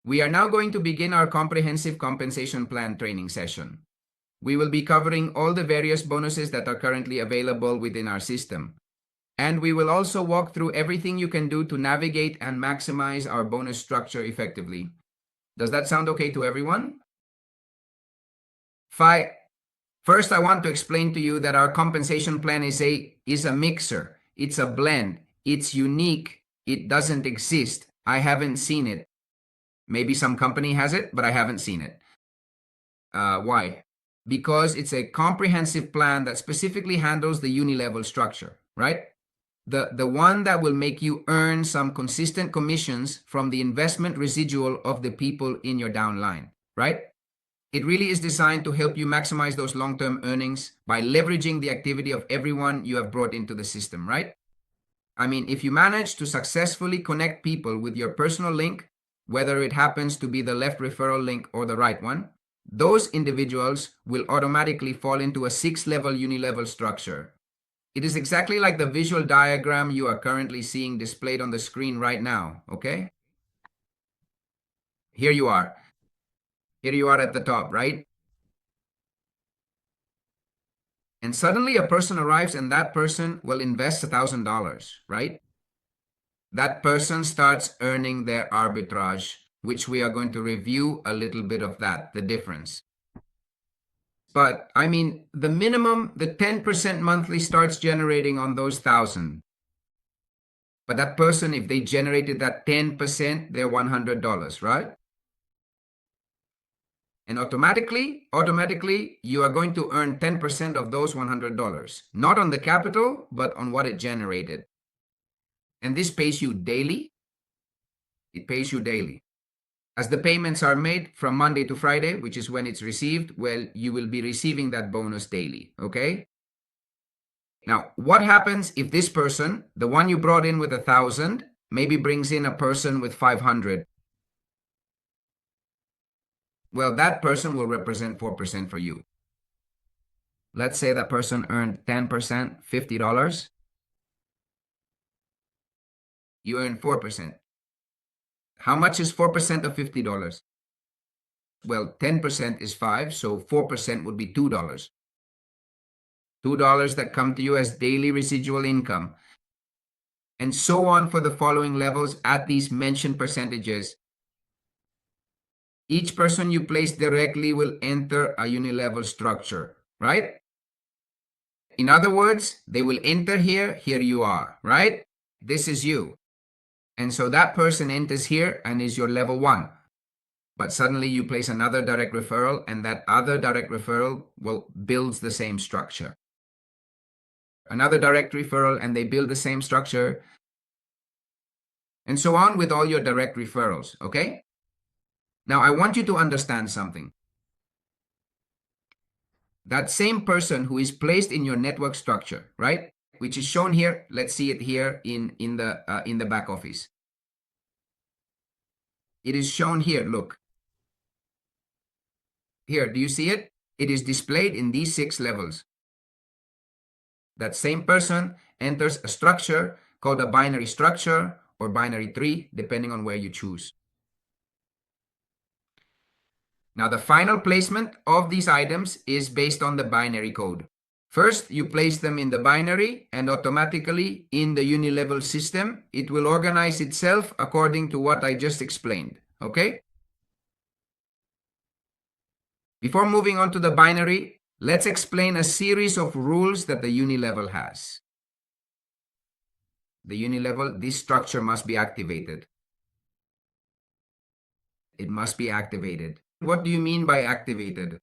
We are now going to begin our comprehensive compensation plan training session. We will be covering all the various bonuses that are currently available within our system. And we will also walk through everything you can do to navigate and maximize our bonus structure effectively. Does that sound okay to everyone? First, I want to explain to you that our compensation plan is a mixer. It's a blend. It's unique. It doesn't exist. I haven't seen it. Maybe some company has it, but I haven't seen it. Why? Because it's a comprehensive plan that specifically handles the uni-level structure, right? The one that will make you earn some consistent commissions from the investment residual of the people in your downline, right? It really is designed to help you maximize those long-term earnings by leveraging the activity of everyone you have brought into the system, right? I mean, if you manage to successfully connect people with your personal link, whether it happens to be the left referral link or the right one, those individuals will automatically fall into a 6-level uni-level structure. It is exactly like the visual diagram you are currently seeing displayed on the screen right now, okay? Here you are. Here you are at the top, right? And suddenly a person arrives and that person will invest $1,000, right? That person starts earning their arbitrage, which we are going to review a little bit of that, the difference. But I mean, the minimum, the 10% monthly starts generating on those 1,000. But that person, if they generated that 10%, they're $100, right? And automatically, you are going to earn 10% of those $100, not on the capital, but on what it generated. And this pays you daily. It pays you daily. As the payments are made from Monday to Friday, which is when it's received, well, you will be receiving that bonus daily, okay? Now, what happens if this person, the one you brought in with 1,000, maybe brings in a person with 500? Well, that person will represent 4% for you. Let's say that person earned 10%, $50. You earn 4%. How much is 4% of $50? Well, 10% is 5, so 4% would be $2. $2 that come to you as daily residual income. And so on for the following levels at these mentioned percentages. Each person you place directly will enter a uni-level structure, right? In other words, they will enter here, here you are, right? This is you. And so that person enters here and is your level 1. But suddenly you place another direct referral and that other direct referral builds the same structure. Another direct referral and they build the same structure. And so on with all your direct referrals, okay? Now I want you to understand something. That same person who is placed in your network structure, right? Which is shown here. Let's see it here in the back office. It is shown here, look. Here, do you see it? It is displayed in these 6 levels. That same person enters a structure called a binary structure or binary tree, depending on where you choose. Now, the final placement of these items is based on the binary code. First, you place them in the binary and automatically in the uni-level system, it will organize itself according to what I just explained, okay? Before moving on to the binary, let's explain a series of rules that the uni-level has. The uni-level, this structure must be activated. It must be activated. What do you mean by activated?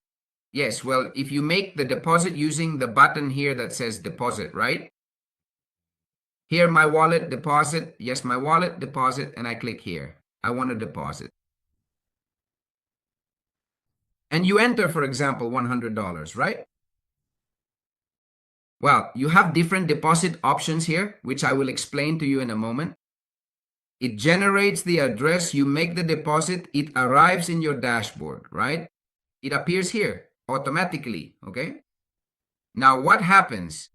Yes, well, if you make the deposit using the button here that says deposit, right? Here, my wallet deposit. Yes, my wallet deposit, and I click here. I want to deposit. And you enter, for example, $100, right? Well, you have different deposit options here, which I will explain to you in a moment. It generates the address, you make the deposit, it arrives in your dashboard, right? It appears here automatically, okay? Now, what happens?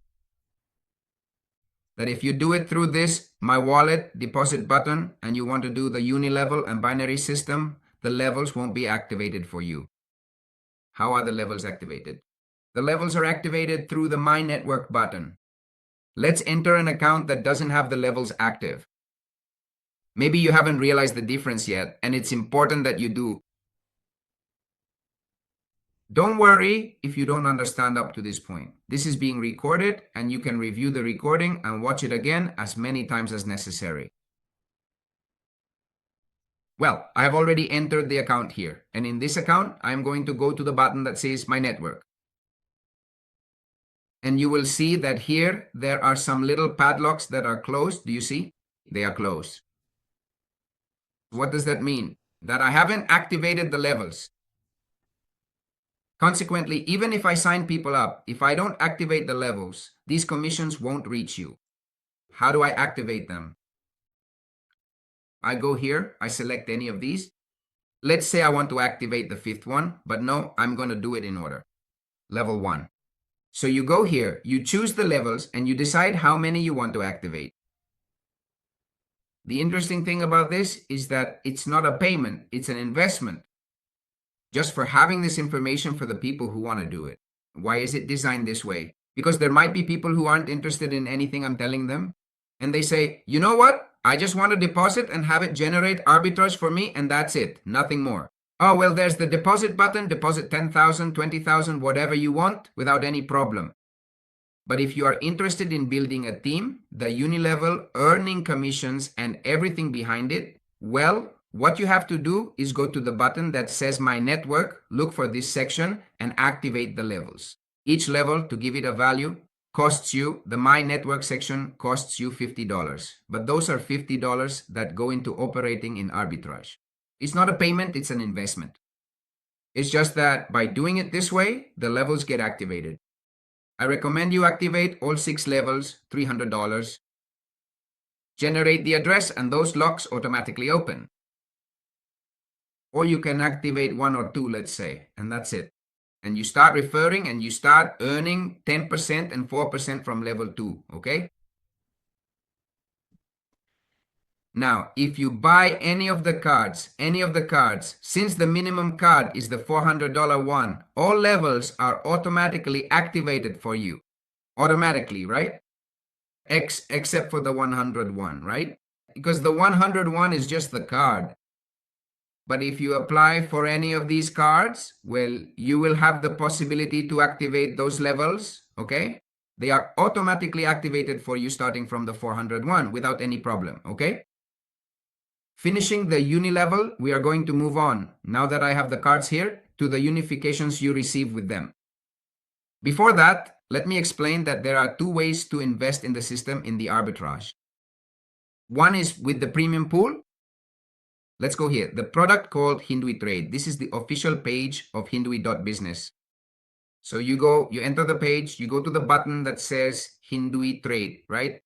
That if you do it through this My Wallet deposit button and you want to do the uni-level and binary system, the levels won't be activated for you. How are the levels activated? The levels are activated through the My Network button. Let's enter an account that doesn't have the levels active. Maybe you haven't realized the difference yet, and it's important that you do. Don't worry if you don't understand up to this point. This is being recorded, and you can review the recording and watch it again as many times as necessary. Well, I have already entered the account here, and in this account, I'm going to go to the button that says My Network. And you will see that here, there are some little padlocks that are closed. Do you see? They are closed. What does that mean? That I haven't activated the levels. Consequently, even if I sign people up, if I don't activate the levels, these commissions won't reach you. How do I activate them? I go here, I select any of these. Let's say I want to activate the fifth one, but no, I'm going to do it in order. Level 1. So you go here, you choose the levels, and you decide how many you want to activate. The interesting thing about this is that it's not a payment, it's an investment. Just for having this information for the people who want to do it. Why is it designed this way? Because there might be people who aren't interested in anything I'm telling them. And they say, you know what? I just want to deposit and have it generate arbitrage for me, and that's it. Nothing more. Oh, well, there's the deposit button. Deposit 10,000, 20,000, whatever you want without any problem. But if you are interested in building a team, the unilevel, earning commissions, and everything behind it, well, what you have to do is go to the button that says My Network, look for this section, and activate the levels. Each level, to give it a value, costs you, the My Network section costs you $50. But those are $50 that go into operating in arbitrage. It's not a payment, it's an investment. It's just that by doing it this way, the levels get activated. I recommend you activate all 6 levels, $300. Generate the address, and those locks automatically open. Or you can activate 1 or 2, let's say, and that's it. And you start referring and you start earning 10% and 4% from level 2, okay? Now, if you buy any of the cards, since the minimum card is the $400 one, all levels are automatically activated for you. Automatically, right? Except for the 101, right? Because the 101 is just the card. But if you apply for any of these cards, well, you will have the possibility to activate those levels, okay? They are automatically activated for you starting from the 401 without any problem, okay? Finishing the uni level, we are going to move on, now that I have the cards here, to the unifications you receive with them. Before that, let me explain that there are 2 ways to invest in the system in the arbitrage. One is with the premium pool. Let's go here. The product called Hindui Trade. This is the official page of Hindui.business. So you enter the page, you go to the button that says Hindui Trade, right?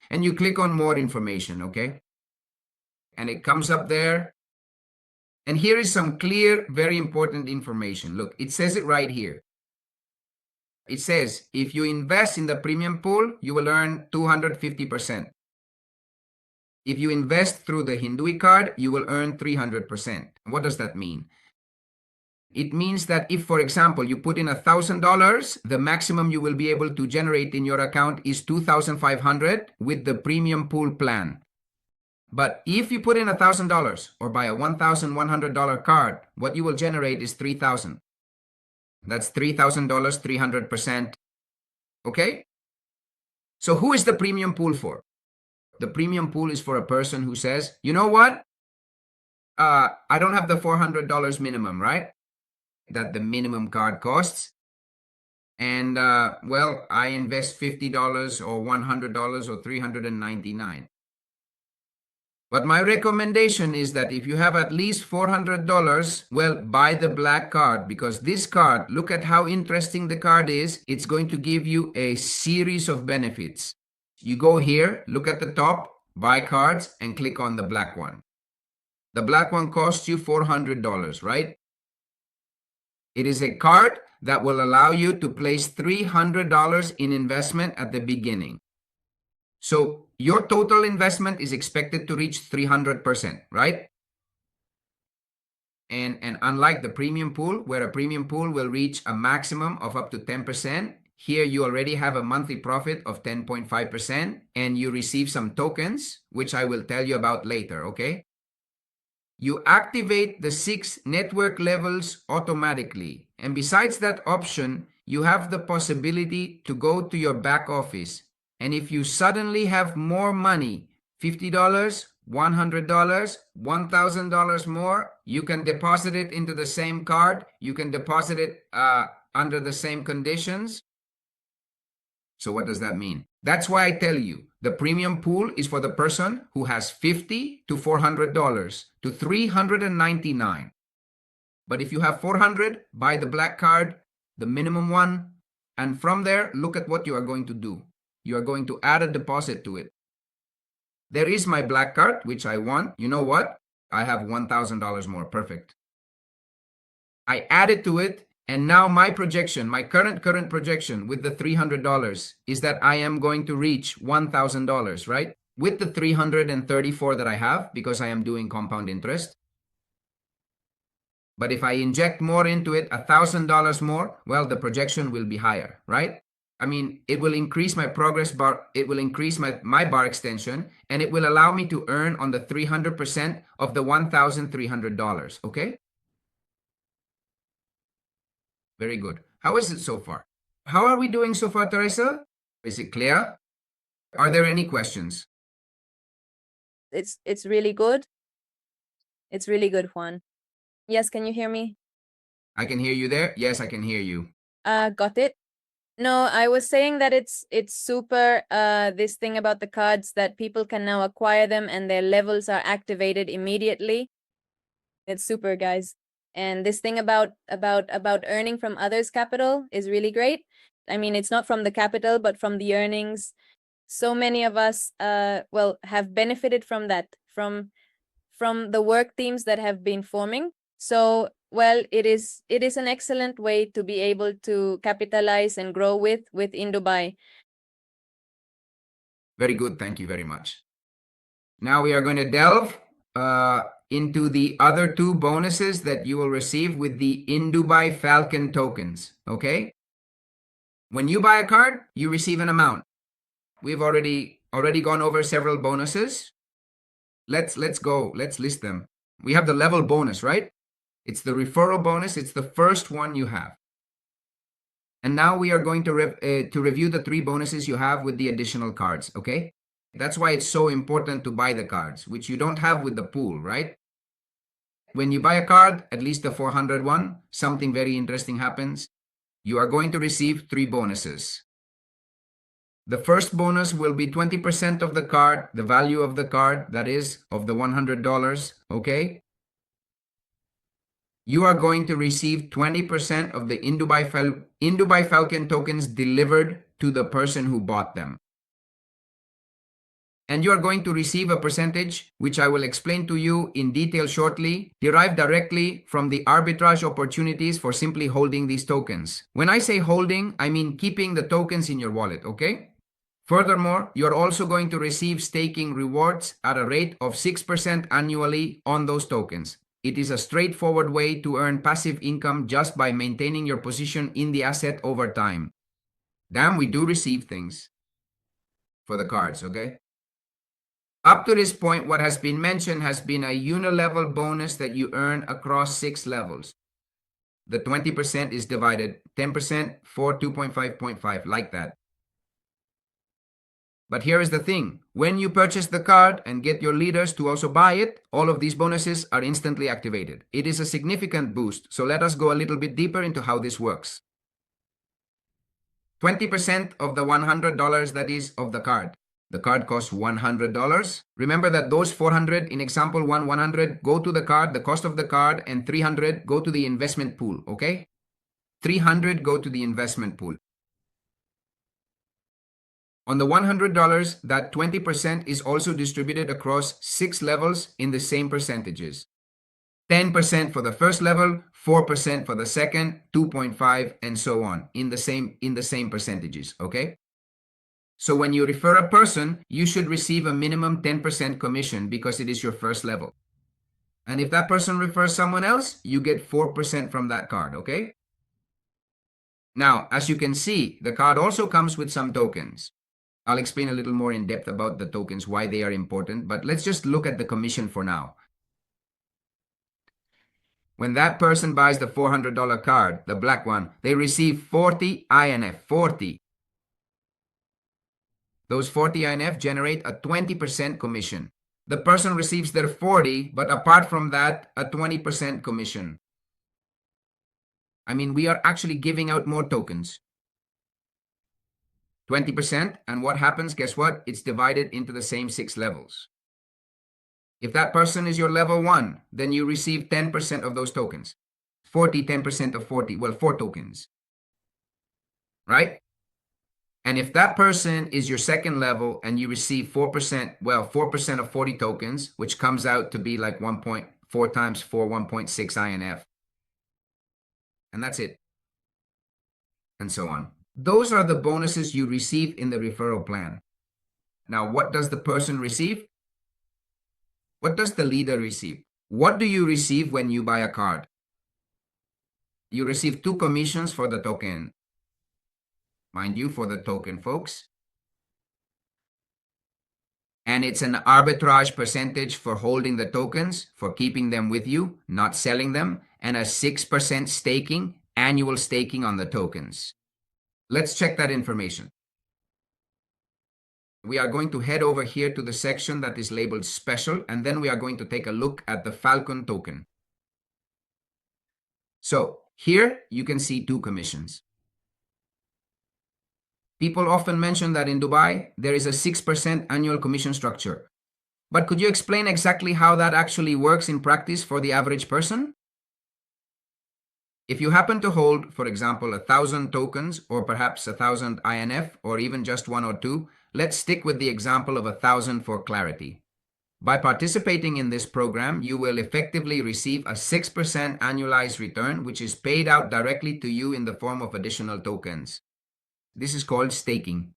And you click on more information, okay? And it comes up there. And here is some clear, very important information. Look, it says it right here. It says, if you invest in the premium pool, you will earn 250%. If you invest through the Hindui card, you will earn 300%. What does that mean? It means that if, for example, you put in $1,000, the maximum you will be able to generate in your account is $2,500 with the premium pool plan. But if you put in $1,000 or buy a $1,100 card, what you will generate is $3,000. That's $3,000, 300%. Okay? So who is the premium pool for? The premium pool is for a person who says, you know what? I don't have the $400 minimum, right? That the minimum card costs. And, well, I invest $50 or $100 or $399. But my recommendation is that if you have at least $400, well, buy the black card, because this card, look at how interesting the card is. It's going to give you a series of benefits. You go here, look at the top, buy cards, and click on the black one. The black one costs you $400, right? It is a card that will allow you to place $300 in investment at the beginning. So your total investment is expected to reach 300%, right? And unlike the premium pool, where a premium pool will reach a maximum of up to 10%, here you already have a monthly profit of 10.5% and you receive some tokens, which I will tell you about later, okay? You activate the 6 network levels automatically. And besides that option, you have the possibility to go to your back office. And if you suddenly have more money, $50, $100, $1,000 more, you can deposit it into the same card. You can deposit it under the same conditions. So what does that mean? That's why I tell you, the premium pool is for the person who has $50 to $400 to $399. But if you have 400, buy the black card, the minimum one, and from there, look at what you are going to do. You are going to add a deposit to it. There is my black card, which I want. You know what? I have $1,000 more. Perfect. I added to it, and now my projection, my current projection with the $300 is that I am going to reach $1,000, right? With the 334 that I have, because I am doing compound interest. But if I inject more into it, $1,000 more, well, the projection will be higher, right? I mean, it will increase my progress bar, it will increase my bar extension, and it will allow me to earn on the 300% of the $1,300, okay? Very good. How is it so far? How are we doing so far, Teresa? Is it clear? Are there any questions? It's really good. It's really good, Juan. Yes, can you hear me? I can hear you there. Yes, I can hear you. Got it. No, I was saying that it's super, this thing about the cards that people can now acquire them and their levels are activated immediately. It's super, guys. And this thing about earning from others' capital is really great. I mean, it's not from the capital, but from the earnings. So many of us, well, have benefited from that, from the work teams that have been forming. So, well, it is an excellent way to be able to capitalize and grow with Indubai. Very good. Thank you very much. Now we are going to delve into the other 2 bonuses that you will receive with the Indubai Falcon tokens, okay? When you buy a card, you receive an amount. We've already gone over several bonuses. Let's go. Let's list them. We have the level bonus, right? It's the referral bonus. It's the first one you have. And now we are going to review the 3 bonuses you have with the additional cards, okay? That's why it's so important to buy the cards, which you don't have with the pool, right? When you buy a card, at least the 400 one, something very interesting happens. You are going to receive 3 bonuses. The first bonus will be 20% of the card, the value of the card, that is, of the $100, okay? You are going to receive 20% of the Indubai Falcon tokens delivered to the person who bought them. And you are going to receive a percentage, which I will explain to you in detail shortly, derived directly from the arbitrage opportunities for simply holding these tokens. When I say holding, I mean keeping the tokens in your wallet, okay? Furthermore, you are also going to receive staking rewards at a rate of 6% annually on those tokens. It is a straightforward way to earn passive income just by maintaining your position in the asset over time. Damn, we do receive things for the cards, okay? Up to this point, what has been mentioned has been a unilevel bonus that you earn across 6 levels. The 20% is divided 10%, 4, 2.5, 0.5, like that. But here is the thing. When you purchase the card and get your leaders to also buy it, all of these bonuses are instantly activated. It is a significant boost, so let us go a little bit deeper into how this works. 20% of the $100 that is of the card. The card costs $100. Remember that those 400 in example 100 go to the card, the cost of the card, and 300 go to the investment pool, okay? 300 go to the investment pool. On the $100, that 20% is also distributed across 6 levels in the same percentages. 10% for the first level, 4% for the second, 2.5, and so on, in the same percentages, okay? So when you refer a person, you should receive a minimum 10% commission because it is your first level. And if that person refers someone else, you get 4% from that card, okay? Now, as you can see, the card also comes with some tokens. I'll explain a little more in depth about the tokens, why they are important, but let's just look at the commission for now. When that person buys the $400 card, the black one, they receive 40 INF, 40. Those 40 INF generate a 20% commission. The person receives their 40, but apart from that, a 20% commission. I mean, we are actually giving out more tokens. 20%, and what happens? Guess what? It's divided into the same 6 levels. If that person is your level 1, then you receive 10% of those tokens. 40, 10% of 40, well, 4 tokens. Right? And if that person is your second level and you receive 4%, well, 4% of 40 tokens, which comes out to be like 1.4 times 4, 1.6 INF. And that's it. And so on. Those are the bonuses you receive in the referral plan. Now, what does the person receive? What does the leader receive? What do you receive when you buy a card? You receive 2 commissions for the token. Mind you, for the token, folks. And it's an arbitrage percentage for holding the tokens, for keeping them with you, not selling them, and a 6% staking, annual staking on the tokens. Let's check that information. We are going to head over here to the section that is labeled special, and then we are going to take a look at the Falcon token. So here you can see 2 commissions. People often mention that in Dubai, there is a 6% annual commission structure. But could you explain exactly how that actually works in practice for the average person? If you happen to hold, for example, 1,000 tokens or perhaps 1,000 INF or even just 1 or 2, let's stick with the example of 1,000 for clarity. By participating in this program, you will effectively receive a 6% annualized return, which is paid out directly to you in the form of additional tokens. This is called staking.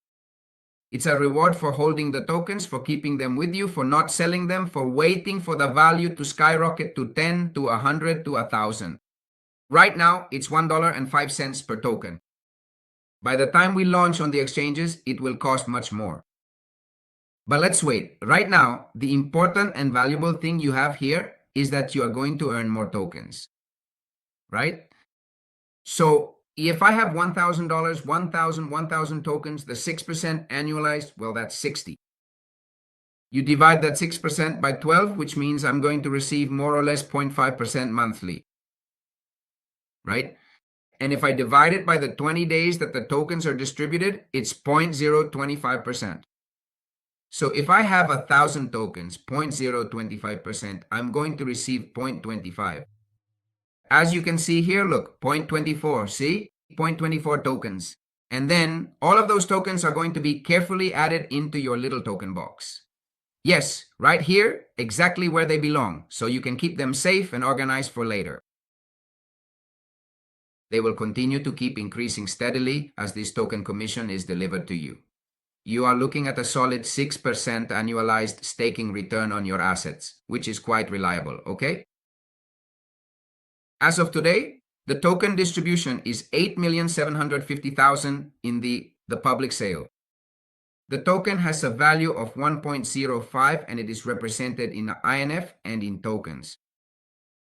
It's a reward for holding the tokens, for keeping them with you, for not selling them, for waiting for the value to skyrocket to 10, to 100, to 1,000. Right now, it's $1.05 per token. By the time we launch on the exchanges, it will cost much more. But let's wait. Right now, the important and valuable thing you have here is that you are going to earn more tokens. Right? So if I have $1,000, 1,000 tokens, the 6% annualized, well, that's 60. You divide that 6% by 12, which means I'm going to receive more or less 0.5% monthly. Right? And if I divide it by the 20 days that the tokens are distributed, it's 0.025%. So if I have 1,000 tokens, 0.025%, I'm going to receive 0.25. As you can see here, look, 0.24, see? 0.24 tokens. And then all of those tokens are going to be carefully added into your little token box. Yes, right here, exactly where they belong, so you can keep them safe and organized for later. They will continue to keep increasing steadily as this token commission is delivered to you. You are looking at a solid 6% annualized staking return on your assets, which is quite reliable, okay? As of today, the token distribution is 8,750,000 in the public sale. The token has a value of 1.05 and it is represented in INF and in tokens.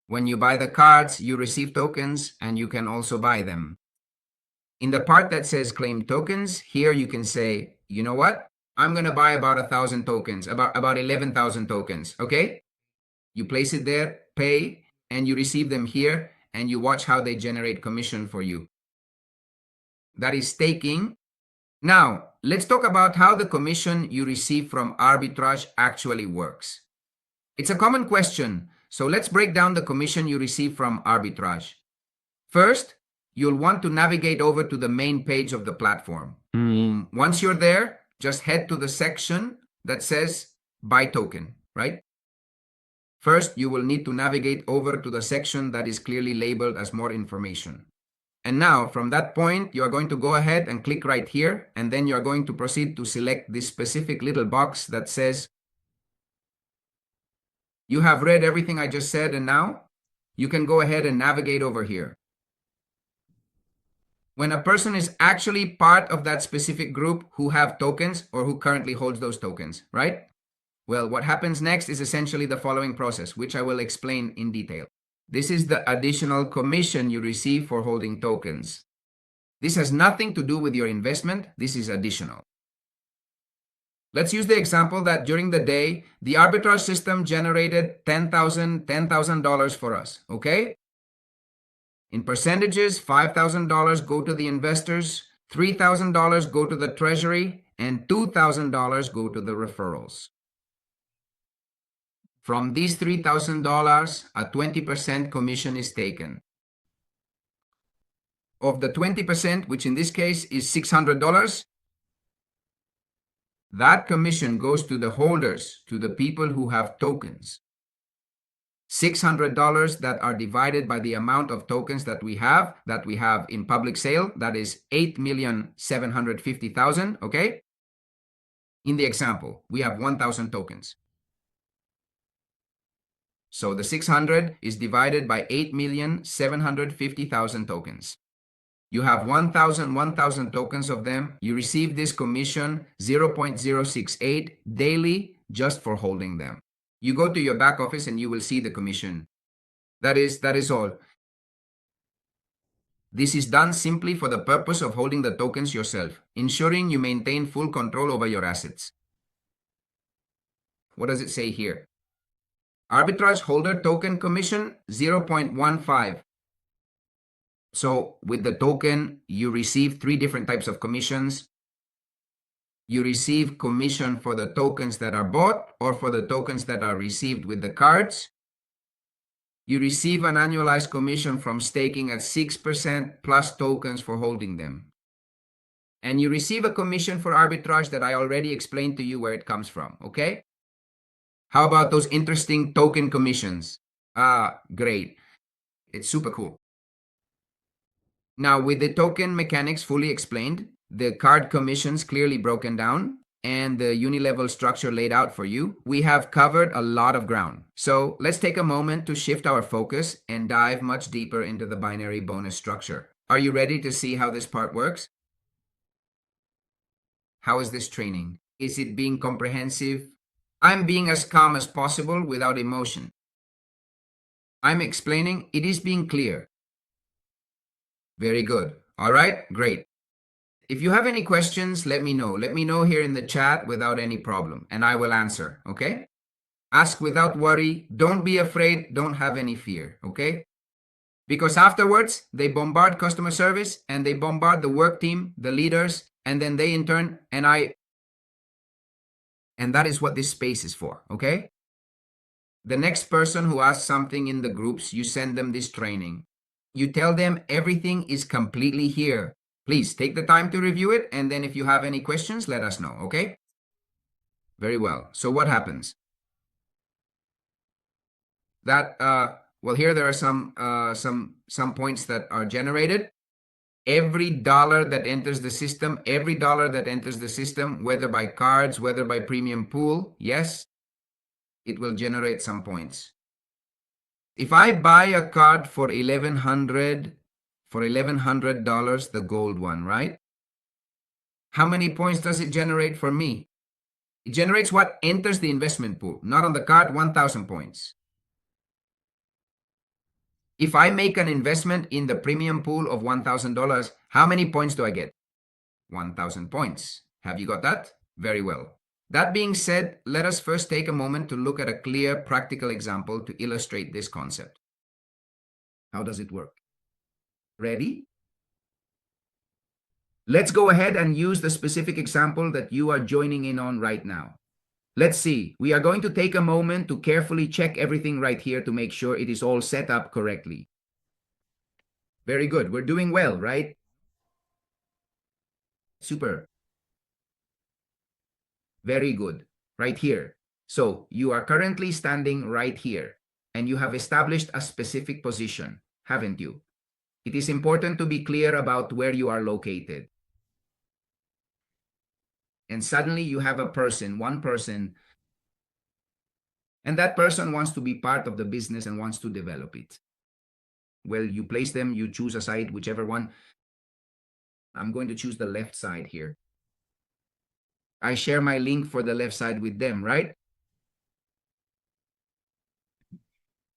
When you buy the cards, you receive tokens and you can also buy them. In the part that says claim tokens, here you can say, you know what? I'm going to buy about 1,000 tokens, about 11,000 tokens, okay? You place it there, pay, and you receive them here, and you watch how they generate commission for you. That is staking. Now, let's talk about how the commission you receive from arbitrage actually works. It's a common question, so let's break down the commission you receive from arbitrage. First, you'll want to navigate over to the main page of the platform. Once you're there, just head to the section that says buy token, right? First, you will need to navigate over to the section that is clearly labeled as more information. And now, from that point, you are going to go ahead and click right here, and then you are going to proceed to select this specific little box that says You have read everything I just said, and now you can go ahead and navigate over here. When a person is actually part of that specific group who have tokens or who currently holds those tokens, right? Well, what happens next is essentially the following process, which I will explain in detail. This is the additional commission you receive for holding tokens. This has nothing to do with your investment. This is additional. Let's use the example that during the day, the arbitrage system generated $10,000 for us, okay? In percentages, $5,000 go to the investors, $3,000 go to the treasury, and $2,000 go to the referrals. From these $3,000, a 20% commission is taken. Of the 20%, which in this case is $600, that commission goes to the holders, to the people who have tokens. $600 that are divided by the amount of tokens that we have in public sale, that is 8,750,000, okay? In the example, we have 1,000 tokens. So the 600 is divided by 8,750,000 tokens. You have 1,000 tokens of them. You receive this commission 0.068 daily just for holding them. You go to your back office and you will see the commission. That is all. This is done simply for the purpose of holding the tokens yourself, ensuring you maintain full control over your assets. What does it say here? Arbitrage holder token commission 0.15. So with the token, you receive 3 different types of commissions. You receive commission for the tokens that are bought or for the tokens that are received with the cards. You receive an annualized commission from staking at 6% plus tokens for holding them. And you receive a commission for arbitrage that I already explained to you where it comes from, okay? How about those interesting token commissions? Great. It's super cool. Now, with the token mechanics fully explained, the card commissions clearly broken down, and the unilevel structure laid out for you, we have covered a lot of ground. So let's take a moment to shift our focus and dive much deeper into the binary bonus structure. Are you ready to see how this part works? How is this training? Is it being comprehensive? I'm being as calm as possible without emotion. I'm explaining, it is being clear. Very good. All right, great. If you have any questions, let me know. Let me know here in the chat without any problem, and I will answer, okay? Ask without worry. Don't be afraid. Don't have any fear, okay? Because afterwards, they bombard customer service, and they bombard the work team, the leaders, and then they in turn, and that is what this space is for, okay? The next person who asks something in the groups, you send them this training. You tell them everything is completely here. Please take the time to review it, and then if you have any questions, let us know, okay? Very well. So what happens? Well, here there are some points that are generated. Every dollar that enters the system, whether by cards, whether by premium pool, yes, it will generate some points. If I buy a card for $1,100, the gold one, right? How many points does it generate for me? It generates what enters the investment pool, not on the card, 1,000 points. If I make an investment in the premium pool of $1,000, how many points do I get? 1,000 points. Have you got that? Very well. That being said, let us first take a moment to look at a clear, practical example to illustrate this concept. How does it work? Ready? Let's go ahead and use the specific example that you are joining in on right now. Let's see. We are going to take a moment to carefully check everything right here to make sure it is all set up correctly. Very good. We're doing well, right? Super. Very good. Right here. So you are currently standing right here, and you have established a specific position, haven't you? It is important to be clear about where you are located. And suddenly you have one person And that person wants to be part of the business and wants to develop it. Well, you place them, you choose a side, whichever one. I'm going to choose the left side here. I share my link for the left side with them, right?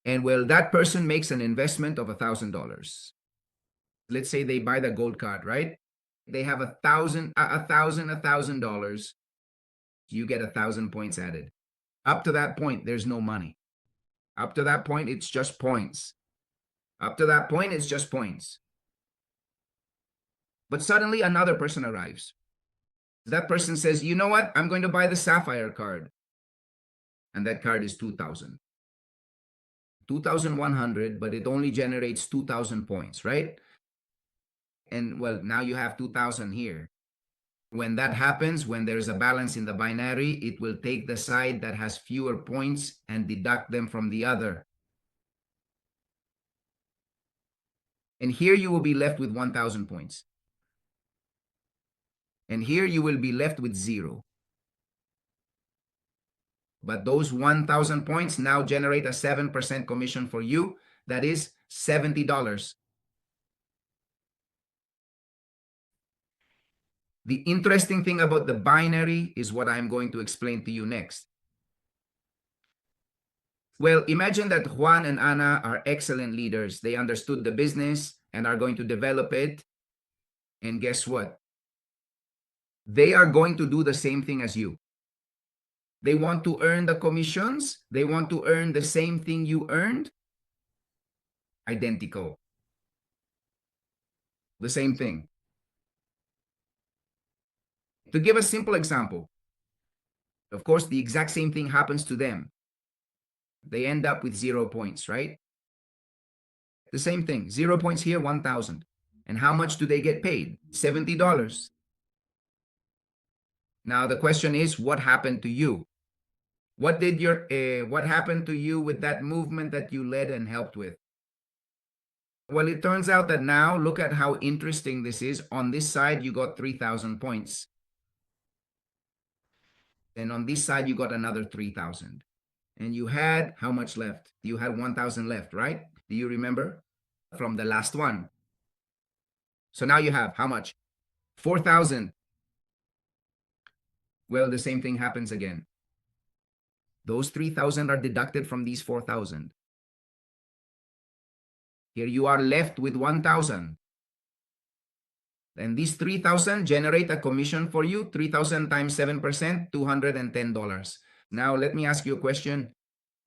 And well, that person makes an investment of $1,000. Let's say they buy the gold card, right? They have $1,000. You get 1,000 points added. Up to that point, there's no money. Up to that point, it's just points. Up to that point, it's just points. But suddenly another person arrives. That person says, you know what? I'm going to buy the sapphire card. And that card is 2,000. 2,100, but it only generates 2,000 points, right? And well, now you have 2,000 here. When that happens, when there's a balance in the binary, it will take the side that has fewer points and deduct them from the other. And here you will be left with 1,000 points. And here you will be left with 0. But those 1,000 points now generate a 7% commission for you. That is $70. The interesting thing about the binary is what I'm going to explain to you next. Well, imagine that Juan and Ana are excellent leaders. They understood the business and are going to develop it. And guess what? They are going to do the same thing as you. They want to earn the commissions. They want to earn the same thing you earned. Identical. The same thing. To give a simple example, of course, the exact same thing happens to them. They end up with 0 points, right? The same thing, 0 points here, 1,000. And how much do they get paid? $70. Now the question is, what happened to you? What happened to you with that movement that you led and helped with? Well, it turns out that now, look at how interesting this is. On this side, you got 3,000 points. And on this side, you got another 3,000. And you had how much left? You had 1,000 left, right? Do you remember? From the last one. So now you have how much? 4,000. Well, the same thing happens again. Those 3,000 are deducted from these 4,000. Here you are left with 1,000. And these 3,000 generate a commission for you. 3,000 times 7%, $210. Now, let me ask you a question.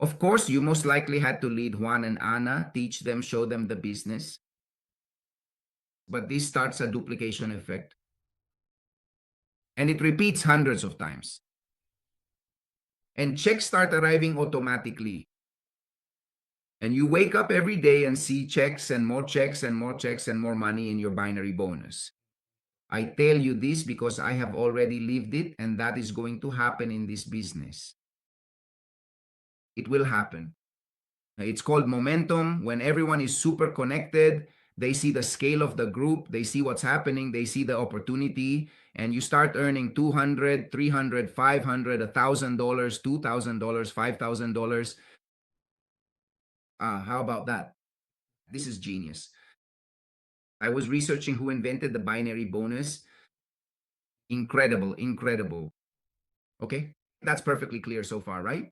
Of course, you most likely had to lead Juan and Ana, teach them, show them the business. But this starts a duplication effect. And it repeats hundreds of times. And checks start arriving automatically. And you wake up every day and see checks and more checks and more checks and more money in your binary bonus. I tell you this because I have already lived it, and that is going to happen in this business. It will happen. It's called momentum. When everyone is super connected, they see the scale of the group, they see what's happening, they see the opportunity, and you start earning $200, $300, $500, $1,000, $2,000, $5,000. How about that? This is genius. I was researching who invented the binary bonus. Incredible, incredible. Okay, that's perfectly clear so far, right?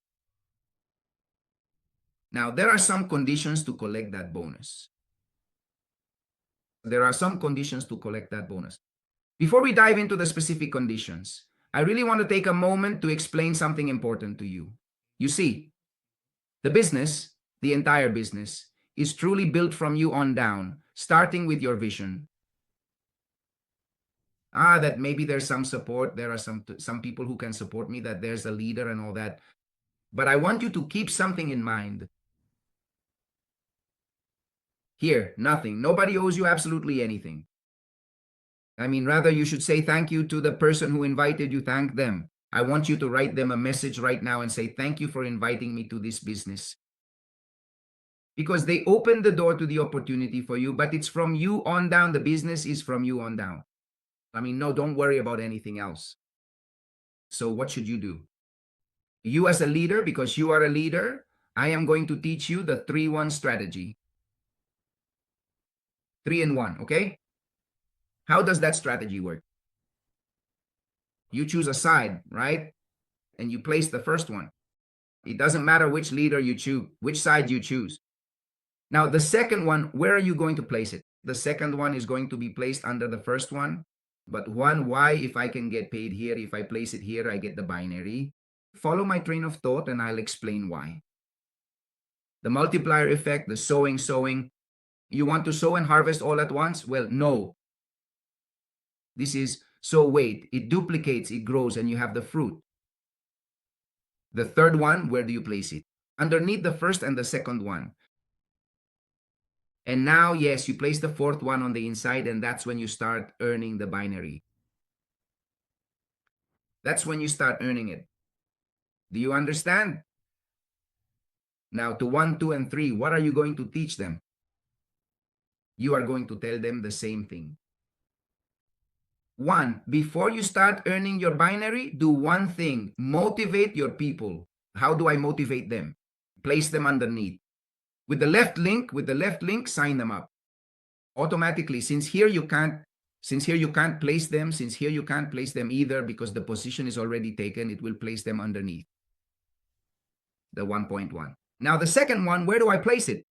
Now, there are some conditions to collect that bonus. There are some conditions to collect that bonus. Before we dive into the specific conditions, I really want to take a moment to explain something important to you. You see, the business, the entire business, is truly built from you on down, starting with your vision. That maybe there's some support, there are some people who can support me, that there's a leader and all that. But I want you to keep something in mind. Here, nothing. Nobody owes you absolutely anything. I mean, rather you should say thank you to the person who invited you, thank them. I want you to write them a message right now and say, thank you for inviting me to this business. Because they opened the door to the opportunity for you, but it's from you on down. The business is from you on down. I mean, no, don't worry about anything else. So what should you do? You as a leader, because you are a leader, I am going to teach you the 3-1 strategy. 3 in 1, okay? How does that strategy work? You choose a side, right? And you place the first one. It doesn't matter which leader you choose, which side you choose. Now, the second one, where are you going to place it? The second one is going to be placed under the first one. But why, if I can get paid here, if I place it here, I get the binary? Follow my train of thought and I'll explain why. The multiplier effect, the sowing. You want to sow and harvest all at once? Well, no. This is so wait, it duplicates, it grows, and you have the fruit. The third one, where do you place it? Underneath the first and the second one. And now, yes, you place the fourth one on the inside, and that's when you start earning the binary. That's when you start earning it. Do you understand? Now, to 1, 2, and 3, what are you going to teach them? You are going to tell them the same thing. 1, before you start earning your binary, do one thing. Motivate your people. How do I motivate them? Place them underneath. With the left link, sign them up. Automatically, since here you can't place them, since here you can't place them either because the position is already taken, it will place them underneath the 1.1. Now the second one, where do I place it?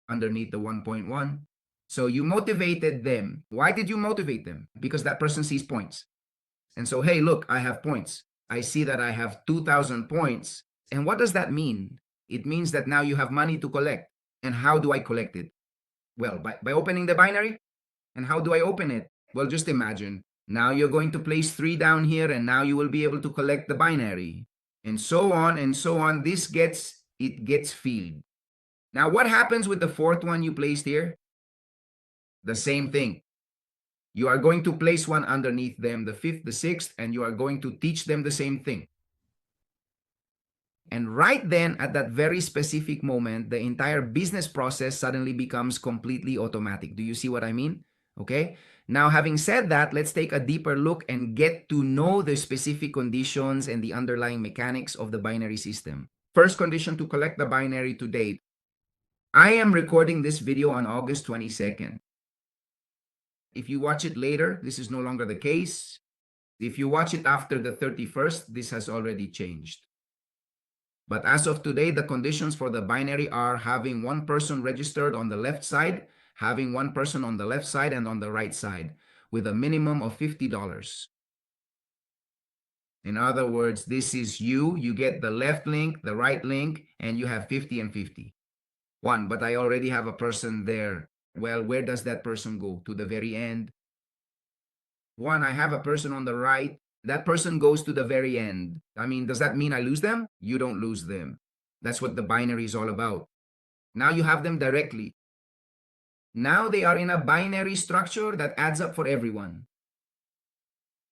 Underneath the 1.1. So you motivated them. Why did you motivate them? Because that person sees points. And so, hey, look, I have points. I see that I have 2,000 points. And what does that mean? It means that now you have money to collect. And how do I collect it? Well, by opening the binary. And how do I open it? Well, just imagine. Now you're going to place 3 down here, and now you will be able to collect the binary. And so on and so on. It gets filled. Now, what happens with the fourth one you placed here? The same thing. You are going to place one underneath them, the fifth, the sixth, and you are going to teach them the same thing. And right then, at that very specific moment, the entire business process suddenly becomes completely automatic. Do you see what I mean? Okay. Now, having said that, let's take a deeper look and get to know the specific conditions and the underlying mechanics of the binary system. First condition to collect the binary to date. I am recording this video on August 22nd. If you watch it later, this is no longer the case. If you watch it after the 31st, this has already changed. But as of today, the conditions for the binary are having one person registered on the left side, having one person on the left side and on the right side, with a minimum of $50. In other words, this is you get the left link, the right link, and you have 50 and 50. One, but I already have a person there. Well, where does that person go? To the very end. One, I have a person on the right. That person goes to the very end. I mean, does that mean I lose them? You don't lose them. That's what the binary is all about. Now you have them directly. Now they are in a binary structure that adds up for everyone.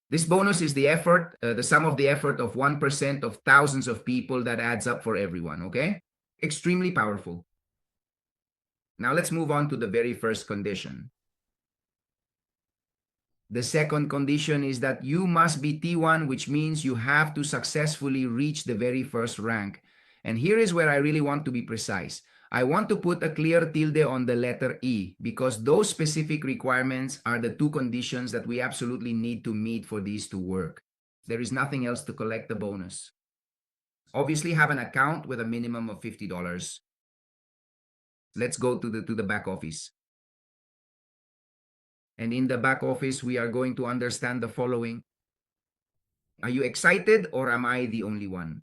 This bonus is the effort, the sum of the effort of 1% of thousands of people that adds up for everyone, okay? Extremely powerful. Now let's move on to the very first condition. The second condition is that you must be T1, which means you have to successfully reach the very first rank. And here is where I really want to be precise. I want to put a clear tilde on the letter E because those specific requirements are the 2 conditions that we absolutely need to meet for these to work. There is nothing else to collect the bonus. Obviously, have an account with a minimum of $50. Let's go to the back office. And in the back office, we are going to understand the following. Are you excited or am I the only one?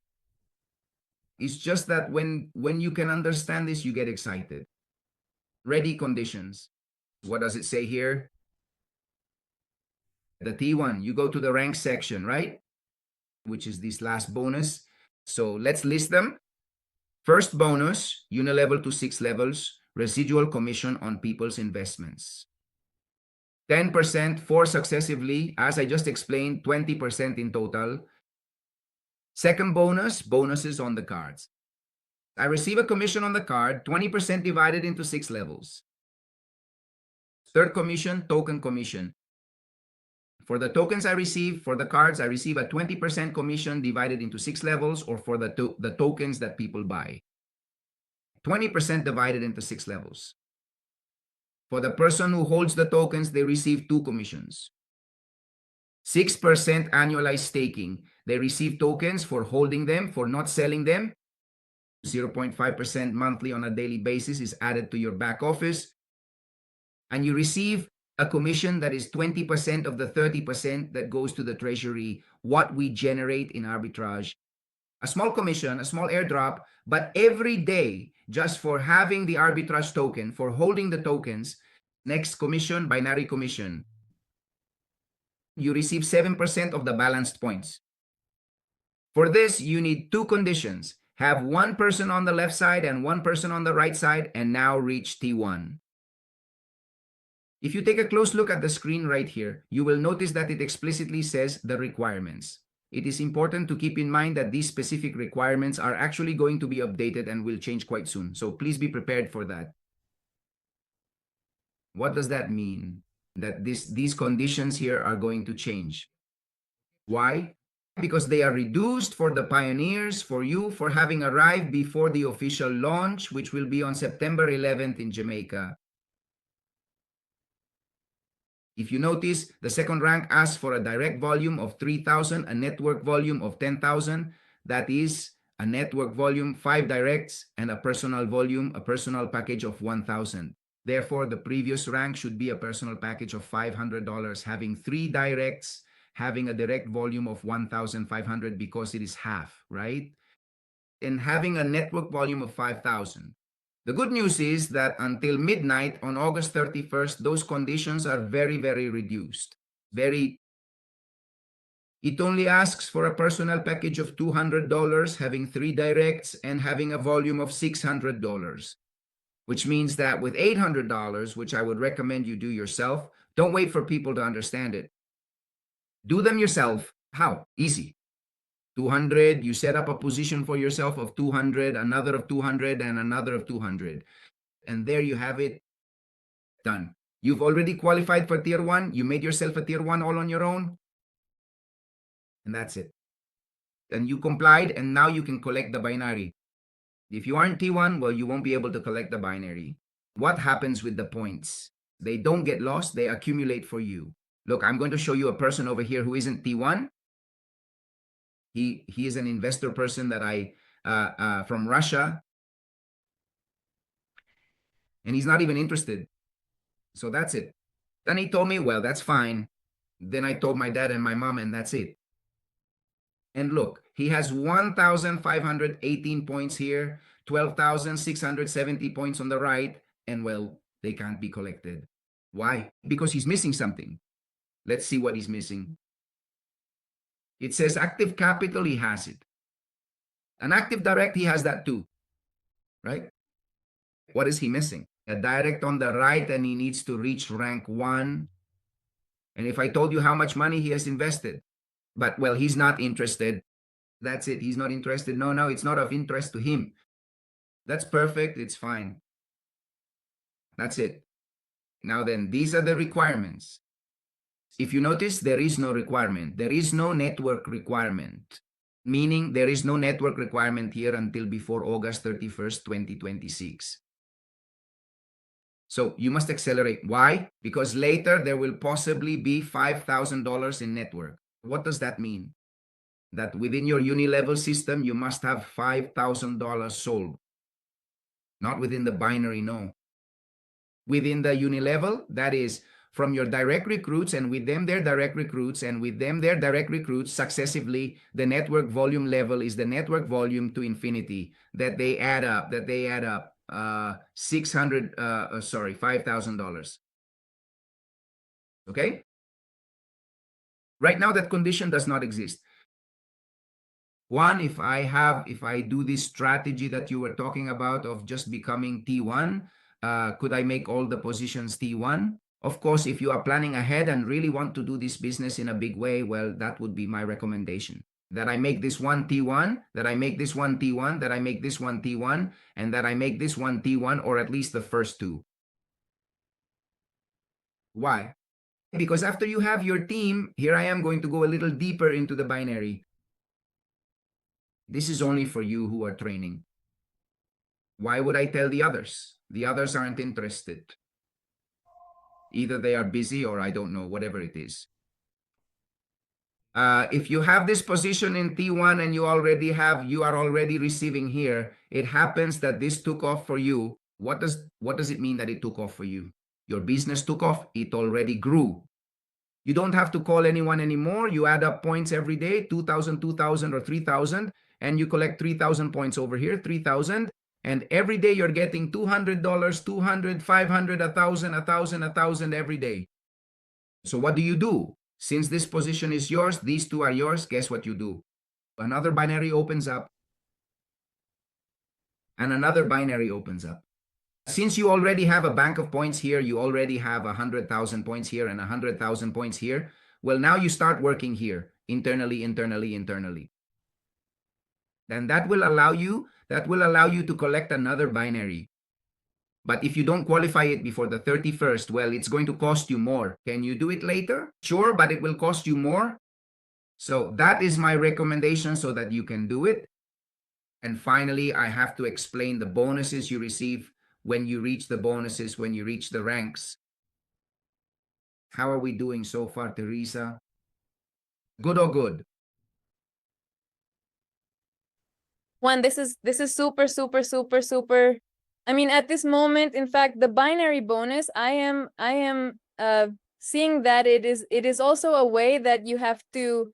It's just that when you can understand this, you get excited. Ready conditions. What does it say here? The T1, you go to the rank section, right? Which is this last bonus. So let's list them. First bonus, unilevel to 6 levels, residual commission on people's investments. 10% for successively, as I just explained, 20% in total. Second bonus, bonuses on the cards. I receive a commission on the card, 20% divided into 6 levels. Third commission, token commission. For the tokens I receive, for the cards, I receive a 20% commission divided into 6 levels, or for the tokens that people buy. 20% divided into 6 levels. For the person who holds the tokens, they receive 2 commissions. 6% annualized staking. They receive tokens for holding them, for not selling them. 0.5% monthly on a daily basis is added to your back office. And you receive a commission that is 20% of the 30% that goes to the treasury, what we generate in arbitrage. A small commission, a small airdrop, but every day, just for having the arbitrage token, for holding the tokens, next commission, binary commission, you receive 7% of the balanced points. For this, you need 2 conditions. Have 1 person on the left side and 1 person on the right side, and now reach T1. If you take a close look at the screen right here, you will notice that it explicitly says the requirements. It is important to keep in mind that these specific requirements are actually going to be updated and will change quite soon. So please be prepared for that. What does that mean? That these conditions here are going to change. Why? Because they are reduced for the pioneers, for you, for having arrived before the official launch, which will be on September 11th in Jamaica. If you notice, the second rank asks for a direct volume of 3,000, a network volume of 10,000. That is a network volume, 5 directs, and a personal volume, a personal package of 1,000. Therefore, the previous rank should be a personal package of $500, having 3 directs, having a direct volume of 1,500 because it is half, right? And having a network volume of 5,000. The good news is that until midnight on August 31st, those conditions are very, very reduced. It only asks for a personal package of $200, having 3 directs, and having a volume of $600. Which means that with $800, which I would recommend you do yourself, don't wait for people to understand it. Do them yourself. How? Easy. 200, you set up a position for yourself of 200, another of 200, and another of 200. And there you have it, done. You've already qualified for tier 1. You made yourself a tier 1 all on your own. And that's it. And you complied, and now you can collect the binary. If you aren't T1, well, you won't be able to collect the binary. What happens with the points? They don't get lost. They accumulate for you. Look, I'm going to show you a person over here who isn't T1. He is an investor person that from Russia. And he's not even interested. So that's it. Then he told me, well, that's fine. Then I told my dad and my mom, and that's it. And look, he has 1,518 points here, 12,670 points on the right, and well, they can't be collected. Why? Because he's missing something. Let's see what he's missing. It says active capital, he has it. An active direct, he has that too, right? What is he missing? A direct on the right, and he needs to reach rank 1. And if I told you how much money he has invested, but well, he's not interested. That's it. He's not interested. No, it's not of interest to him. That's perfect. It's fine. That's it. Now then, these are the requirements. If you notice, there is no requirement. There is no network requirement, meaning there is no network requirement here until before August 31st, 2026. So you must accelerate. Why? Because later there will possibly be $5,000 in network. What does that mean? That within your uni-level system, you must have $5,000 sold. Not within the binary, no. Within the uni-level, that is from your direct recruits, and with them their direct recruits, and with them their direct recruits successively, the network volume level is the network volume to infinity that they add up, $5,000. Okay? Right now, that condition does not exist. One, if I do this strategy that you were talking about of just becoming T1, could I make all the positions T1? Of course, if you are planning ahead and really want to do this business in a big way, well, that would be my recommendation. That I make this one T1, that I make this one T1, that I make this one T1, and that I make this one T1, or at least the first 2. Why? Because after you have your team, here I am going to go a little deeper into the binary. This is only for you who are training. Why would I tell the others? The others aren't interested. Either they are busy or I don't know, whatever it is. If you have this position in T1 and you are already receiving here, it happens that this took off for you. What does it mean that it took off for you? Your business took off, it already grew. You don't have to call anyone anymore. You add up points every day, 2,000, 2,000, or 3,000, and you collect 3,000 points over here, 3,000. And every day you're getting $200, 200, 500, 1,000, 1,000, 1,000 every day. So what do you do? Since this position is yours, these two are yours, guess what you do? Another binary opens up, and another binary opens up. Since you already have a bank of points here, you already have 100,000 points here and 100,000 points here. Well, now you start working here, internally. Then that will allow you to collect another binary. But if you don't qualify it before the 31st, well, it's going to cost you more. Can you do it later? Sure, but it will cost you more. So that is my recommendation so that you can do it. And finally, I have to explain the bonuses you receive when you reach the bonuses, when you reach the ranks. How are we doing so far, Teresa? Good or good? Juan, this is super, super, super, super. I mean, at this moment, in fact, the binary bonus, I am seeing that it is also a way that you have to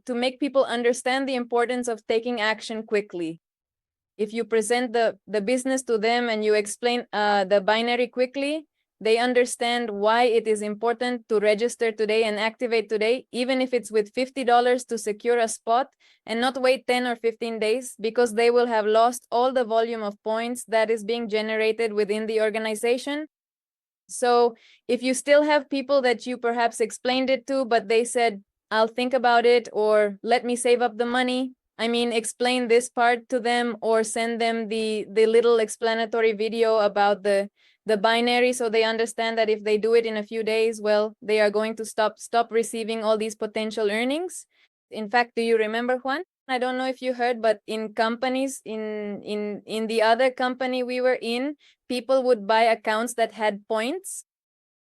make people understand the importance of taking action quickly. If you present the business to them and you explain the binary quickly, they understand why it is important to register today and activate today, even if it's with $50 to secure a spot and not wait 10 or 15 days, because they will have lost all the volume of points that is being generated within the organization. So if you still have people that you perhaps explained it to, but they said, I'll think about it, or let me save up the money, I mean, explain this part to them or send them the little explanatory video about the binary so they understand that if they do it in a few days, well, they are going to stop receiving all these potential earnings. In fact, do you remember, Juan? I don't know if you heard, but in companies, in the other company we were in, people would buy accounts that had points.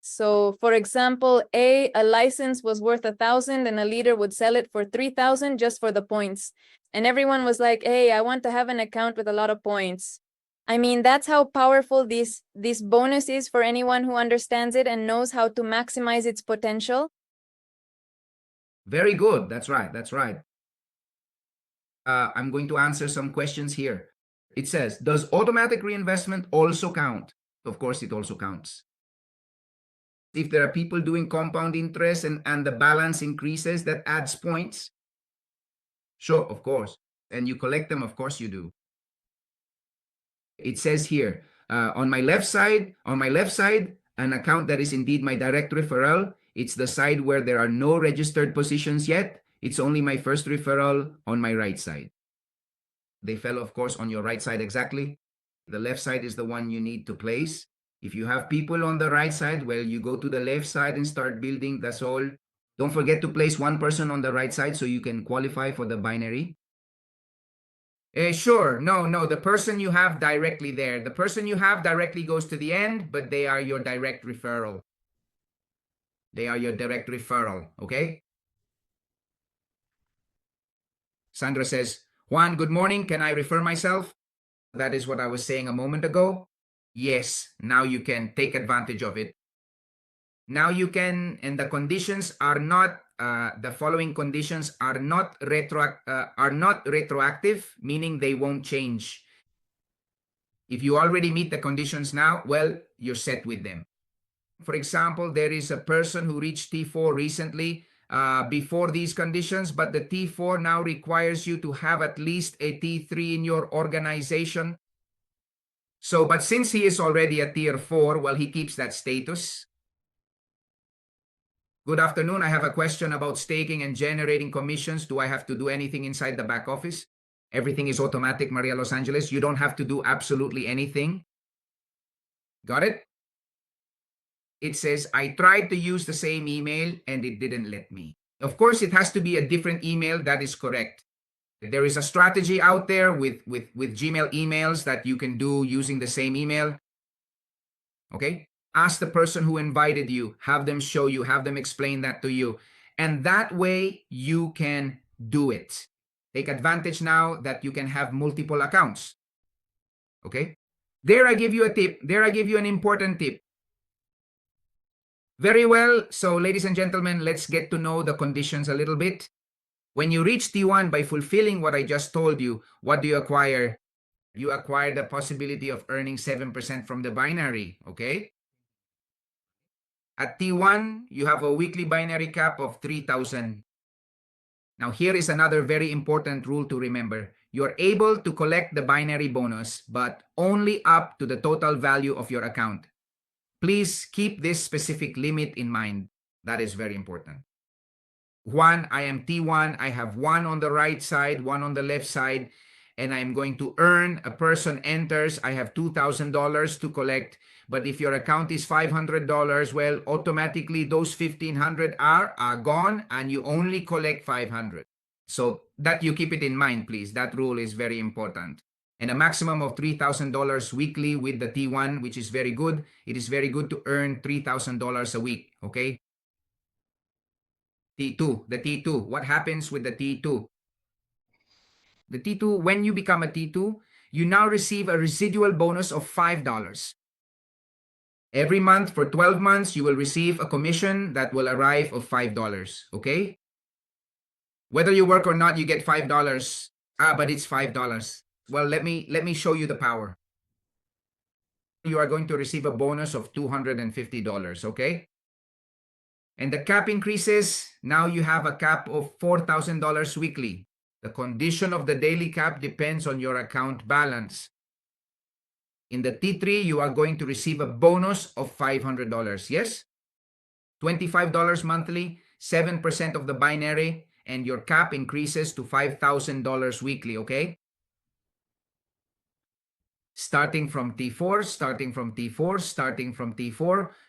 So, for example, a license was worth 1,000 and a leader would sell it for 3,000 just for the points. And everyone was like, hey, I want to have an account with a lot of points. I mean, that's how powerful this bonus is for anyone who understands it and knows how to maximize its potential. Very good. That's right. That's right. I'm going to answer some questions here. It says, does automatic reinvestment also count? Of course, it also counts. If there are people doing compound interest and the balance increases, that adds points. Sure, of course. And you collect them, of course you do. It says here, on my left side, an account that is indeed my direct referral. It's the side where there are no registered positions yet. It's only my first referral on my right side. They fell, of course, on your right side exactly. The left side is the one you need to place. If you have people on the right side, well, you go to the left side and start building. That's all. Don't forget to place one person on the right side so you can qualify for the binary. Sure. No. The person you have directly there. The person you have directly goes to the end, but they are your direct referral. They are your direct referral, okay? Sandra says, Juan, good morning. Can I refer myself? That is what I was saying a moment ago. Yes, now you can take advantage of it. Now you can, and the conditions are not, the following conditions are not retroactive, meaning they won't change. If you already meet the conditions now, well, you're set with them. For example, there is a person who reached T4 recently before these conditions, but the T4 now requires you to have at least a T3 in your organization. So, but since he is already a tier 4, well, he keeps that status. Good afternoon. I have a question about staking and generating commissions. Do I have to do anything inside the back office? Everything is automatic, Maria Los Angeles. You don't have to do absolutely anything. Got it? it says, I tried to use the same email and it didn't let me. Of course, it has to be a different email. That is correct. There is a strategy out there with Gmail emails that you can do using the same email. Okay? Ask the person who invited you, have them show you, have them explain that to you. And that way you can do it. Take advantage now that you can have multiple accounts. Okay? There I give you a tip. There I give you an important tip. Very well. So ladies and gentlemen, let's get to know the conditions a little bit. When you reach T1 by fulfilling what I just told you, what do you acquire? You acquire the possibility of earning 7% from the binary, okay? At T1, you have a weekly binary cap of 3,000. Now, here is another very important rule to remember. You're able to collect the binary bonus, but only up to the total value of your account. Please keep this specific limit in mind. That is very important. One, I am T1. I have one on the right side, one on the left side, and I'm going to earn. A person enters. I have $2,000 to collect. But if your account is $500, well, automatically those 1,500 are gone, and you only collect 500. So that you keep it in mind, please. That rule is very important. And a maximum of $3,000 weekly with the T1, which is very good. It is very good to earn $3,000 a week, okay? T2, the T2. What happens with the T2? The T2, when you become a T2, you now receive a residual bonus of $5. Every month for 12 months, you will receive a commission that will arrive of $5, okay? Whether you work or not, you get $5. But it's $5. Well, let me show you the power. You are going to receive a bonus of $250, okay? And the cap increases. Now you have a cap of $4,000 weekly. The condition of the daily cap depends on your account balance. In the T3, you are going to receive a bonus of $500. Yes? $25 monthly, 7% of the binary, and your cap increases to $5,000 weekly, okay? Starting from T4,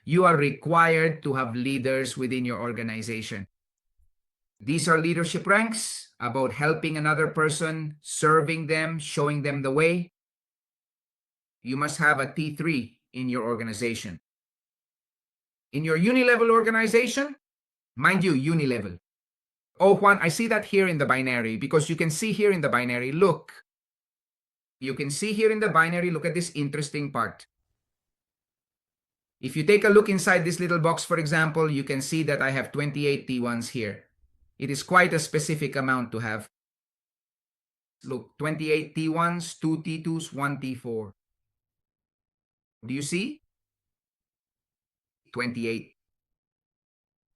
you are required to have leaders within your organization. These are leadership ranks about helping another person, serving them, showing them the way. You must have a T3 in your organization. In your uni-level organization, mind you, uni-level. Oh, Juan, I see that here in the binary because you can see here in the binary, look. You can see here in the binary, look at this interesting part. If you take a look inside this little box, for example, you can see that I have 28 T1s here. It is quite a specific amount to have. Look, 28 T1s, 2 T2s, 1 T4. Do you see? 28.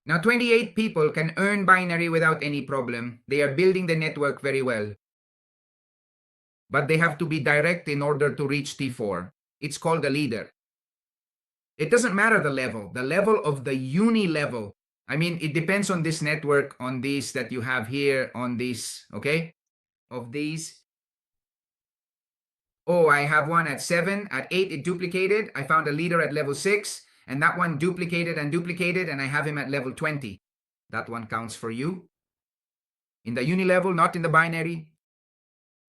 Now, 28 people can earn binary without any problem. They are building the network very well. But they have to be direct in order to reach T4. It's called a leader. It doesn't matter the level of the uni level. I mean, it depends on this network, on these that you have here, on these, okay? Of these. Oh, I have one at 7. At 8, it duplicated. I found a leader at level 6. And that one duplicated, and I have him at level 20. That one counts for you. In the uni level, not in the binary.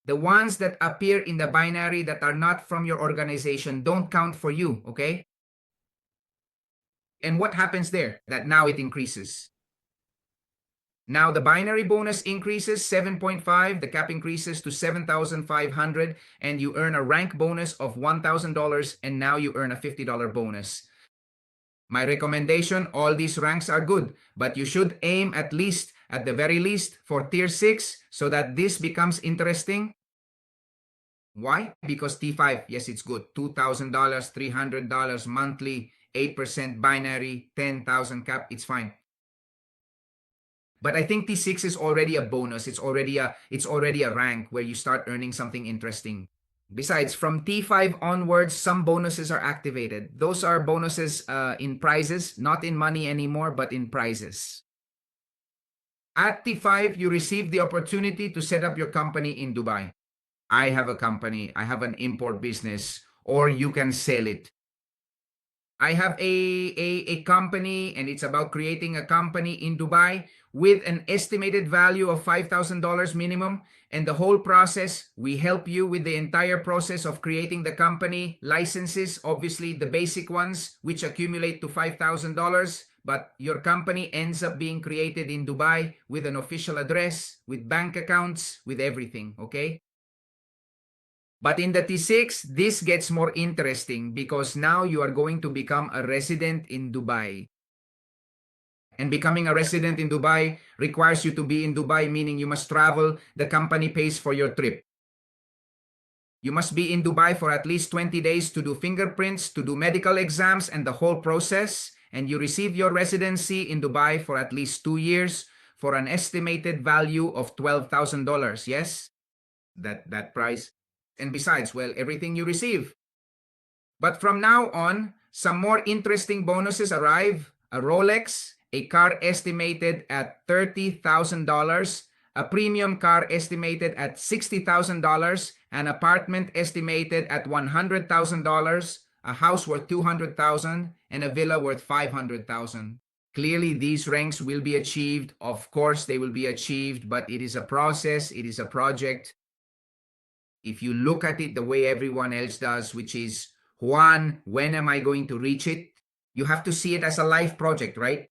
The ones that appear in the binary that are not from your organization don't count for you, okay? And what happens there? That now it increases. Now the binary bonus increases 7.5, the cap increases to 7,500, and you earn a rank bonus of $1,000, and now you earn a $50 bonus. My recommendation, all these ranks are good, but you should aim at the very least, for tier 6 so that this becomes interesting. Why? Because T5, yes, it's good. $2,000, $300 monthly, 8% binary, 10,000 cap, it's fine. But I think T6 is already a bonus. It's already a rank where you start earning something interesting. Besides, from T5 onwards, some bonuses are activated. Those are bonuses in prizes, not in money anymore, but in prizes. At T5, you receive the opportunity to set up your company in Dubai. I have a company, I have an import business, or you can sell it. I have a company, and it's about creating a company in Dubai with an estimated value of $5,000 minimum. And the whole process, we help you with the entire process of creating the company, licenses, obviously the basic ones, which accumulate to $5,000. But your company ends up being created in Dubai with an official address, with bank accounts, with everything, okay? But in the T6, this gets more interesting because now you are going to become a resident in Dubai. And becoming a resident in Dubai requires you to be in Dubai, meaning you must travel. The company pays for your trip. You must be in Dubai for at least 20 days to do fingerprints, to do medical exams, and the whole process. And you receive your residency in Dubai for at least 2 years for an estimated value of $12,000. Yes? That price. And besides, well, everything you receive. But from now on, some more interesting bonuses arrive. A Rolex, a car estimated at $30,000, a premium car estimated at $60,000, an apartment estimated at $100,000, a house worth $200,000, and a villa worth $500,000. Clearly, these ranks will be achieved. Of course, they will be achieved, but it is a process, it is a project. If you look at it the way everyone else does, which is, Juan, when am I going to reach it? You have to see it as a life project, right?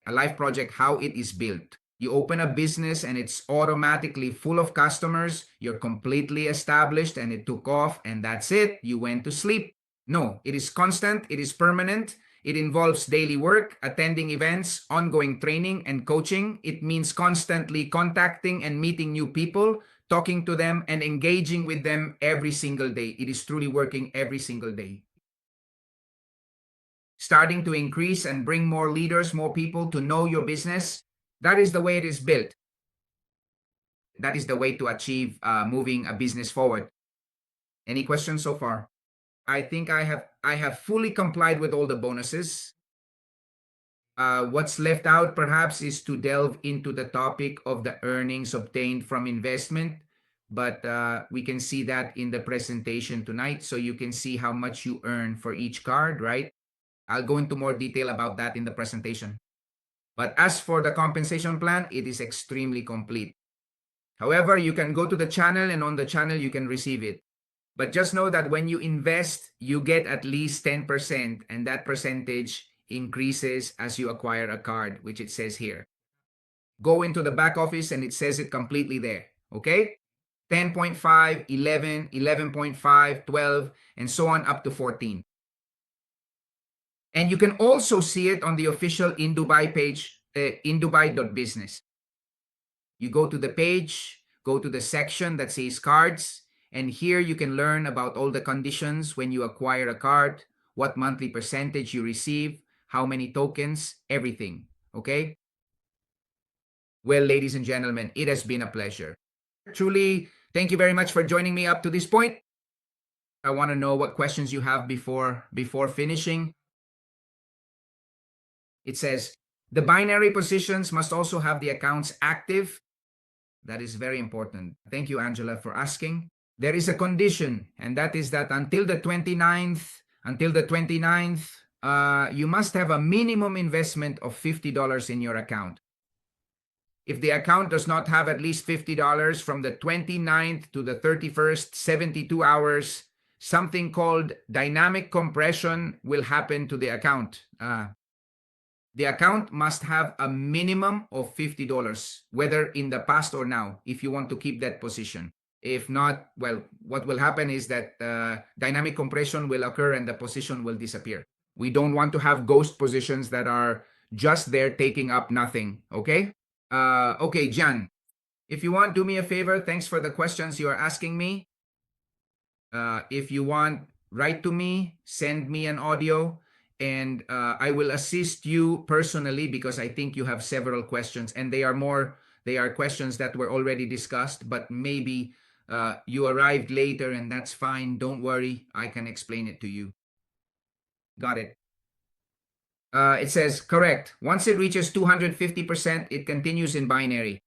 A life project, how it is built. You open a business and it's automatically full of customers. You're completely established and it took off and that's it. You went to sleep. No, it is constant. It is permanent. It involves daily work, attending events, ongoing training and coaching. It means constantly contacting and meeting new people, talking to them and engaging with them every single day. It is truly working every single day. Starting to increase and bring more leaders, more people to know your business. That is the way it is built. That is the way to achieve moving a business forward. Any questions so far? I think I have fully complied with all the bonuses. What's left out perhaps is to delve into the topic of the earnings obtained from investment, but we can see that in the presentation tonight. So you can see how much you earn for each card, right? I'll go into more detail about that in the presentation. But as for the compensation plan, it is extremely complete. However, you can go to the channel and on the channel you can receive it. But just know that when you invest, you get at least 10%, and that percentage increases as you acquire a card, which it says here. Go into the back office and it says it completely there, okay? 10.5, 11, 11.5, 12, and so on up to 14. And you can also see it on the official Indubai page, indubai.business. You go to the page, go to the section that says cards, and here you can learn about all the conditions when you acquire a card, what monthly percentage you receive, how many tokens, everything, okay? Well, ladies and gentlemen, it has been a pleasure. Truly, thank you very much for joining me up to this point. I want to know what questions you have before finishing. It says, the binary positions must also have the accounts active. That is very important. Thank you, Angela, for asking. There is a condition, and that is that until the 29th, you must have a minimum investment of $50 in your account. If the account does not have at least $50 from the 29th to the 31st, 72 hours, something called dynamic compression will happen to the account. The account must have a minimum of $50, whether in the past or now, if you want to keep that position. If not, well, what will happen is that dynamic compression will occur and the position will disappear. We don't want to have ghost positions that are just there taking up nothing, okay? Okay, Jan, if you want, do me a favor. Thanks for the questions you are asking me. If you want, write to me, send me an audio, and I will assist you personally because I think you have several questions, and they are questions that were already discussed, but maybe you arrived later, and that's fine. Don't worry, I can explain it to you. Got it. It says, correct. Once it reaches 250%, it continues in binary.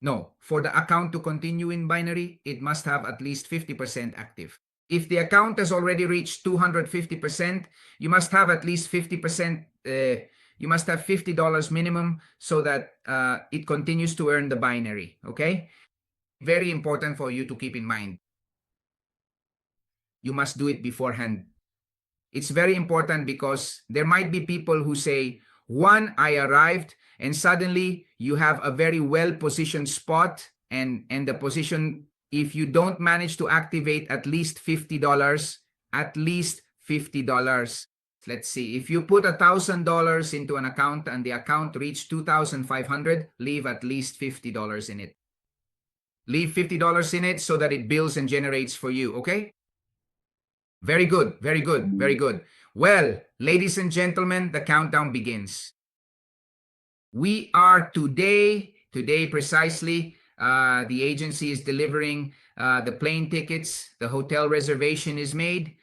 No, for the account to continue in binary, it must have at least 50% active. If the account has already reached 250%, you must have at least 50%, you must have $50 minimum so that it continues to earn the binary, okay? Very important for you to keep in mind. You must do it beforehand. It's very important because there might be people who say, one, I arrived, and suddenly you have a very well-positioned spot, and the position, if you don't manage to activate at least $50, let's see, if you put $1,000 into an account and the account reached 2,500, leave at least $50 in it. Leave $50 in it so that it builds and generates for you, okay? Very good, very good, very good. Well, ladies and gentlemen, the countdown begins. We are today precisely, the agency is delivering the plane tickets, the hotel reservation is made.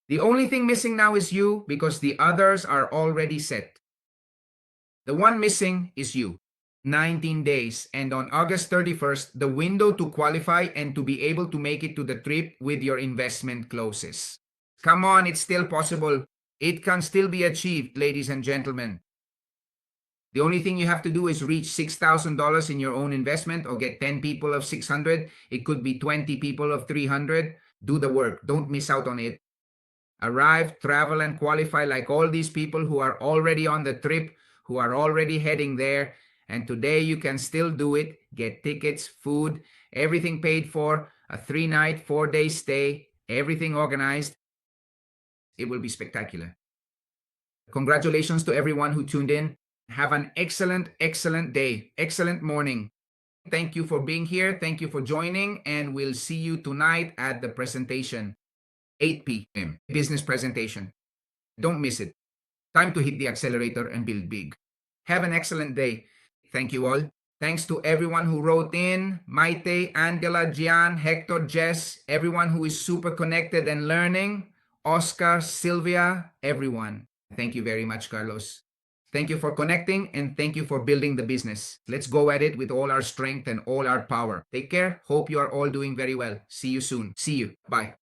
The only thing missing now is you, because the others are already set. The one missing is you. 19 days, and on August 31st, the window to qualify and to be able to make it to the trip with your investment closes. Come on, it's still possible. It can still be achieved, ladies and gentlemen. The only thing you have to do is reach $6,000 in your own investment, or get 10 people of 600. It could be 20 people of 300. Do the work. Don't miss out on it. Arrive, travel, and qualify like all these people who are already on the trip, who are already heading there. And today you can still do it. Get tickets, food, everything paid for, a 3-night, 4-day stay, everything organized. It will be spectacular. Congratulations to everyone who tuned in. Have an excellent, excellent day, excellent morning. Thank you for being here. Thank you for joining, and we'll see you tonight at the presentation, 8 p.m. business presentation. Don't miss it. Time to hit the accelerator and build big. Have an excellent day. Thank you all. Thanks to everyone who wrote in, Maite, Angela, Gian, Hector, Jess, everyone who is super connected and learning, Oscar, Sylvia, everyone. Thank you very much, Carlos. Thank you for connecting, and thank you for building the business. Let's go at it with all our strength and all our power. Take care. Hope you are all doing very well. See you soon. See you. Bye.